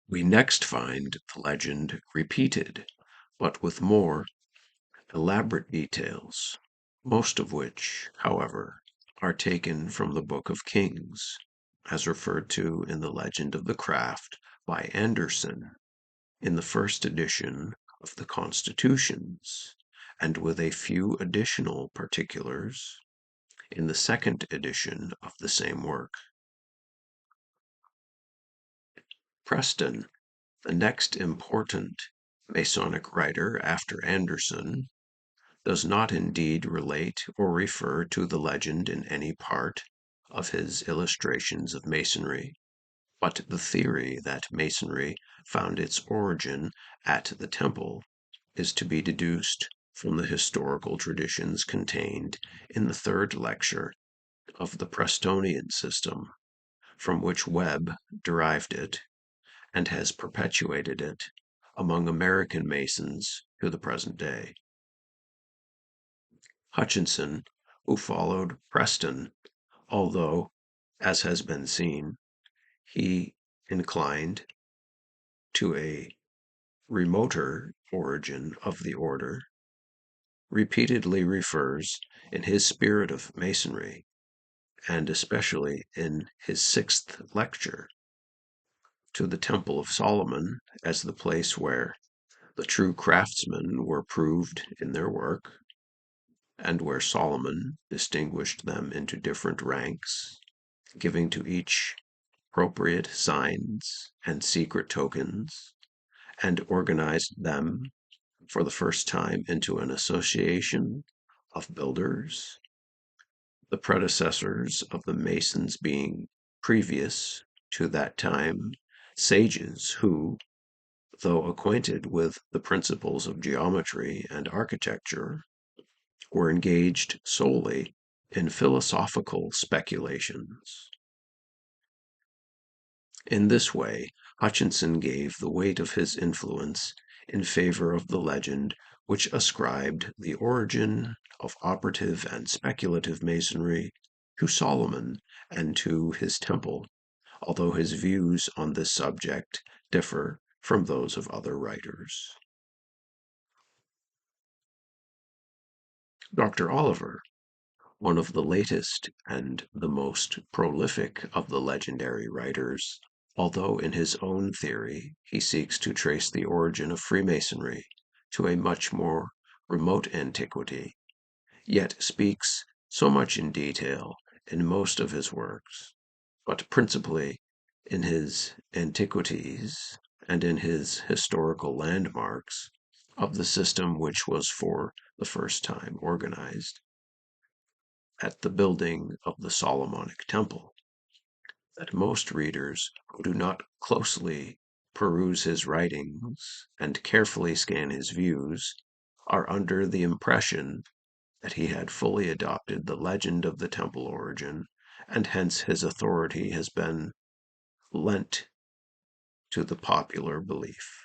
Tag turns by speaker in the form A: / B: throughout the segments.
A: We next find the legend repeated, but with more elaborate details, most of which, however, are taken from the Book of Kings, as referred to in the Legend of the Craft by Anderson in the first edition of the Constitutions, and with a few additional particulars in the second edition of the same work. Preston, the next important Masonic writer after Anderson, does not indeed relate or refer to the legend in any part of his illustrations of Masonry, but the theory that Masonry found its origin at the temple is to be deduced from the historical traditions contained in the third lecture of the Prestonian system, from which Webb derived it and has perpetuated it among American Masons to the present day. Hutchinson, who followed Preston, although, as has been seen, he inclined to a remoter origin of the order, repeatedly refers in his Spirit of Masonry, and especially in his sixth lecture, to the Temple of Solomon as the place where the true craftsmen were proved in their work, and where Solomon distinguished them into different ranks, giving to each appropriate signs and secret tokens, and organized them for the first time into an association of builders, the predecessors of the Masons being previous to that time sages who, though acquainted with the principles of geometry and architecture, were engaged solely in philosophical speculations. In this way, Hutchinson gave the weight of his influence in favor of the legend which ascribed the origin of operative and speculative Masonry to Solomon and to his temple, although his views on this subject differ from those of other writers. Dr. Oliver, one of the latest and the most prolific of the legendary writers, although in his own theory he seeks to trace the origin of Freemasonry to a much more remote antiquity, yet speaks so much in detail in most of his works, but principally in his Antiquities and in his historical landmarks, of the system which was for the first time organized at the building of the Solomonic Temple, that most readers who do not closely peruse his writings and carefully scan his views are under the impression that he had fully adopted the legend of the temple origin, and hence his authority has been lent to the popular belief.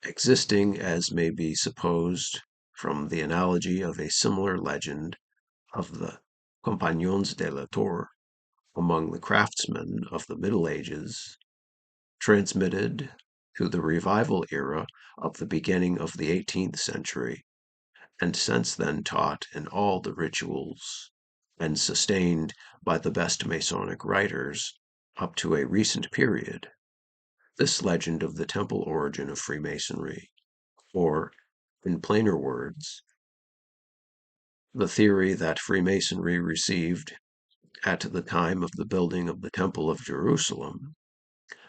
A: Existing, as may be supposed from the analogy of a similar legend of the Compagnons de la Tour among the craftsmen of the Middle Ages, transmitted to the revival era of the beginning of the 18th century, and since then taught in all the rituals, and sustained by the best Masonic writers up to a recent period. This legend of the temple origin of Freemasonry, or, in plainer words, the theory that Freemasonry received, at the time of the building of the Temple of Jerusalem,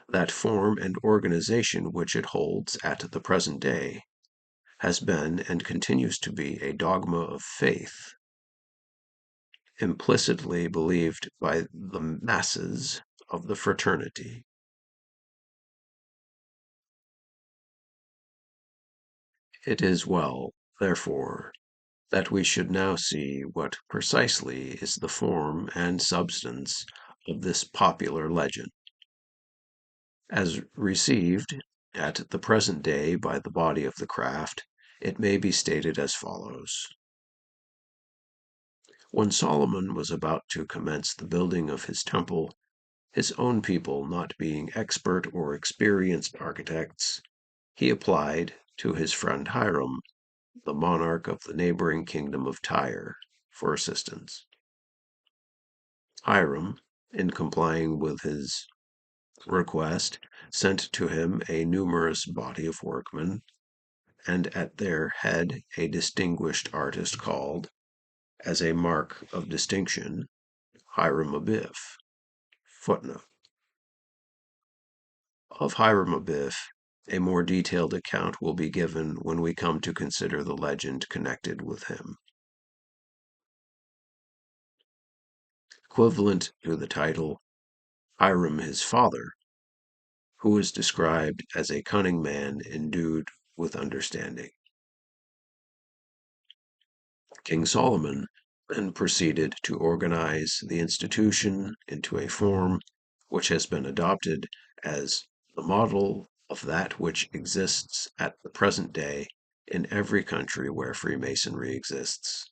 A: that form and organization which it holds at the present day, has been and continues to be a dogma of faith, implicitly believed by the masses of the fraternity. It is well, therefore, that we should now see what precisely is the form and substance of this popular legend, as received at the present day by the body of the craft. It may be stated as follows. When Solomon was about to commence the building of his temple, his own people not being expert or experienced architects, he applied to his friend Hiram, the monarch of the neighboring kingdom of Tyre, for assistance. Hiram, in complying with his request, sent to him a numerous body of workmen, and at their head a distinguished artist called, as a mark of distinction, Hiram Abiff. Footnote. Of Hiram Abiff, a more detailed account will be given when we come to consider the legend connected with him. Equivalent to the title, Hiram his father, who is described as a cunning man endued with understanding. King Solomon then proceeded to organize the institution into a form which has been adopted as the model of that which exists at the present day in every country where Freemasonry exists.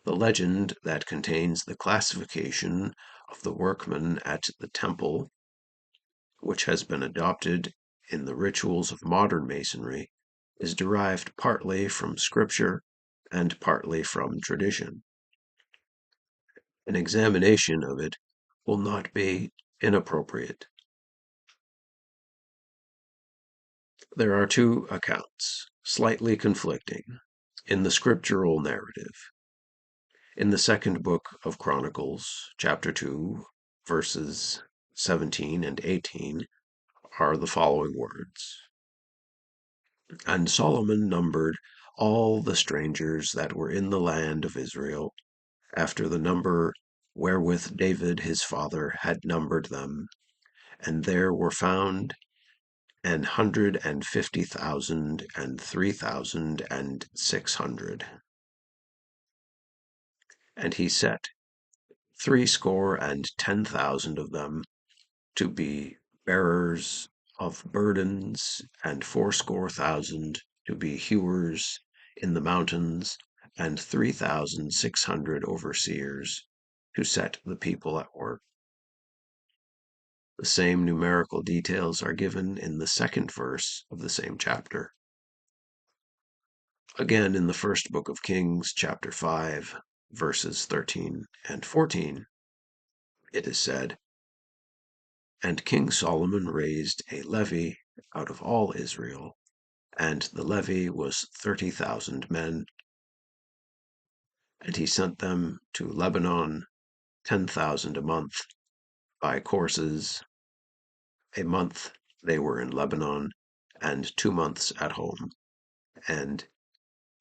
A: The legend that contains the classification of the workmen at the temple, which has been adopted in the rituals of modern Masonry, is derived partly from Scripture and partly from tradition. An examination of it will not be inappropriate. There are two accounts, slightly conflicting, in the scriptural narrative. In the second book of Chronicles, chapter 2, verses 17 and 18, are the following words. And Solomon numbered all the strangers that were in the land of Israel, after the number wherewith David his father had numbered them, and there were found 150,000 and 3,600. And he set 70,010 of them to be bearers of burdens, and 80,000 to be hewers in the mountains, and 3,600 overseers to set the people at work. The same numerical details are given in the second verse of the same chapter. Again, in the first book of Kings, chapter 5, verses 13 and 14, it is said, And King Solomon raised a levy out of all Israel, and the levy was 30,000 men, and he sent them to Lebanon, 10,000 a month, by courses. A month they were in Lebanon, and 2 months at home, and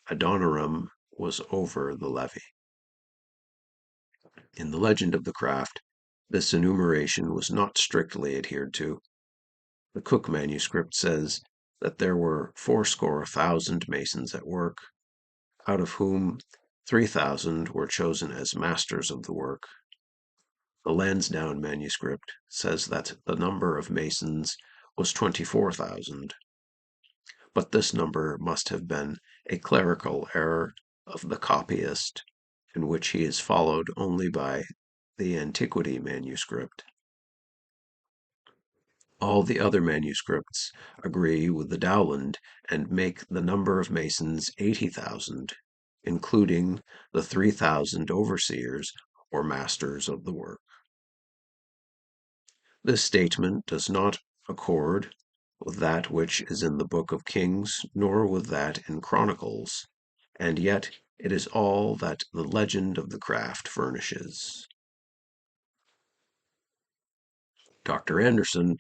A: Adoniram was over the levy. In the legend of the craft, this enumeration was not strictly adhered to. The Cook manuscript says that there were 80,000 masons at work, out of whom 3,000 were chosen as masters of the work. The Lansdowne manuscript says that the number of masons was 24,000, but this number must have been a clerical error of the copyist, in which he is followed only by the Antiquity manuscript. All the other manuscripts agree with the Dowland and make the number of masons 80,000, including the 3,000 overseers or masters of the work. This statement does not accord with that which is in the Book of Kings, nor with that in Chronicles, and yet it is all that the legend of the craft furnishes. Dr. Anderson,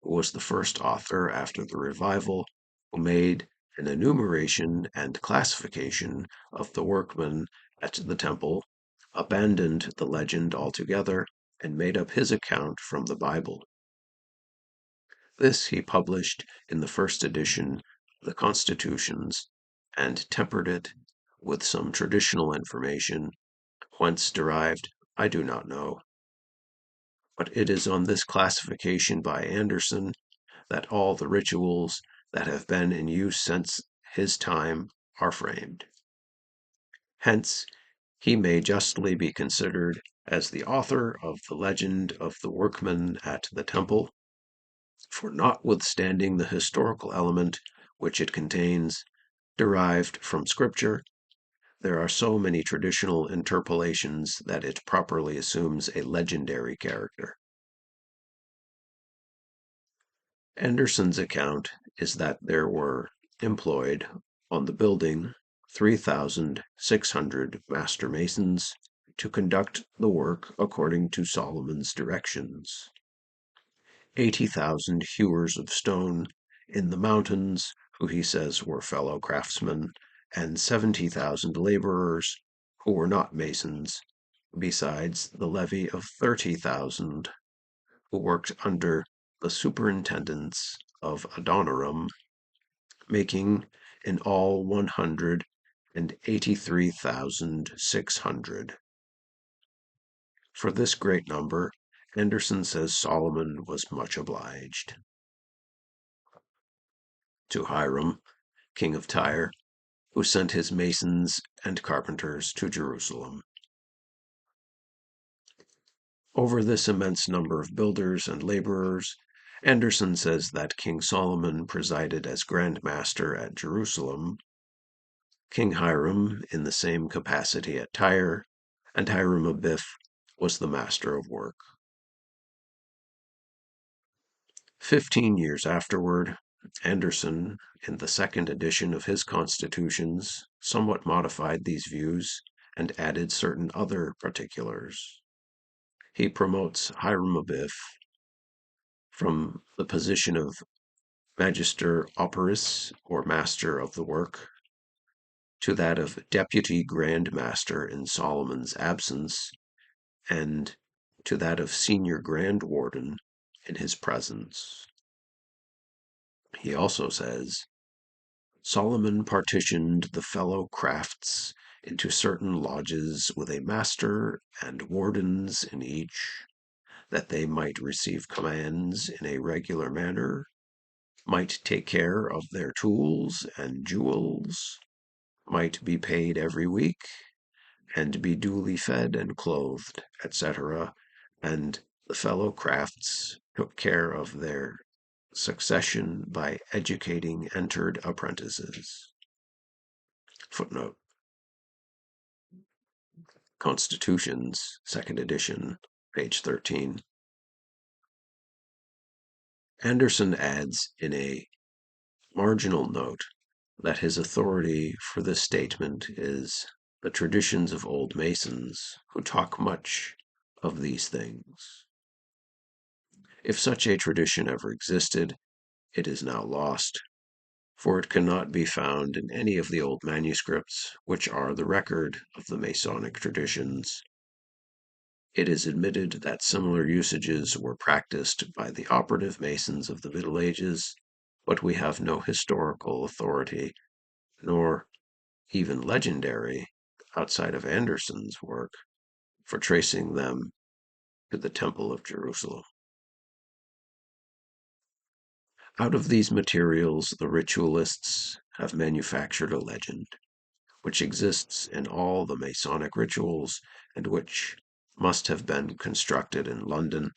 A: who was the first author after the revival, who made an enumeration and classification of the workmen at the temple, abandoned the legend altogether and made up his account from the Bible. This he published in the first edition of the Constitutions, and tempered it with some traditional information, whence derived I do not know. But it is on this classification by Anderson that all the rituals that have been in use since his time are framed. Hence, He may justly be considered as the author of the legend of the workmen at the temple, for notwithstanding the historical element which it contains, derived from Scripture, there are so many traditional interpolations that it properly assumes a legendary character. Anderson's account is that there were employed on the building 3,600 master masons to conduct the work according to Solomon's directions, 80,000 hewers of stone in the mountains, who he says were fellow craftsmen, and 70,000 laborers who were not masons, besides the levy of 30,000 who worked under the superintendence of Adoniram, making in all 183,600. For this great number, Anderson says Solomon was much obliged to Hiram, king of Tyre, who sent his masons and carpenters to Jerusalem. Over this immense number of builders and laborers, Anderson says that King Solomon presided as Grand Master at Jerusalem, King Hiram in the same capacity at Tyre, and Hiram Abiff was the master of work. 15 years afterward, Anderson, in the second edition of his constitutions, somewhat modified these views and added certain other particulars. He promotes Hiram Abiff from the position of Magister Operis, or Master of the Work, to that of Deputy Grand Master in Solomon's absence, and to that of Senior Grand Warden in his presence. He also says, Solomon partitioned the fellow crafts into certain lodges with a master and wardens in each, that they might receive commands in a regular manner, might take care of their tools and jewels, might be paid every week, and be duly fed and clothed, etc., and the fellow crafts took care of their succession by educating entered apprentices. Footnote: Constitutions, 2nd edition, page 13. Anderson adds in a marginal note that his authority for this statement is the traditions of old Masons, who talk much of these things. If such a tradition ever existed, it is now lost, for it cannot be found in any of the old manuscripts which are the record of the Masonic traditions. It is admitted that similar usages were practiced by the operative Masons of the Middle Ages, but we have no historical authority, nor even legendary, outside of Anderson's work, for tracing them to the Temple of Jerusalem. Out of these materials, the ritualists have manufactured a legend, which exists in all the Masonic rituals, and which must have been constructed in London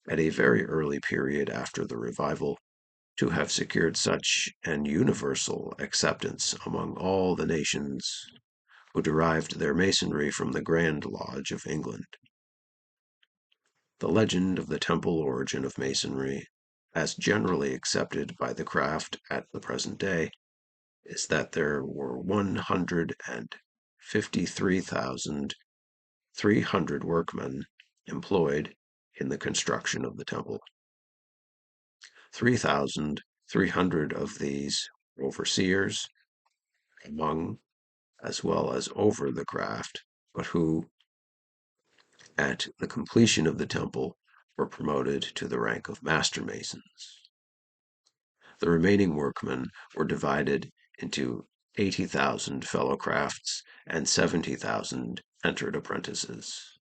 A: at a very early period after the revival, to have secured such an universal acceptance among all the nations who derived their masonry from the Grand Lodge of England. The legend of the temple origin of masonry, as generally accepted by the craft at the present day, is that there were 153,300 workmen employed in the construction of the temple. 3,300 of these were overseers, among as well as over the craft, but who, at the completion of the temple, were promoted to the rank of master masons. The remaining workmen were divided into 80,000 fellow crafts and 70,000 entered apprentices.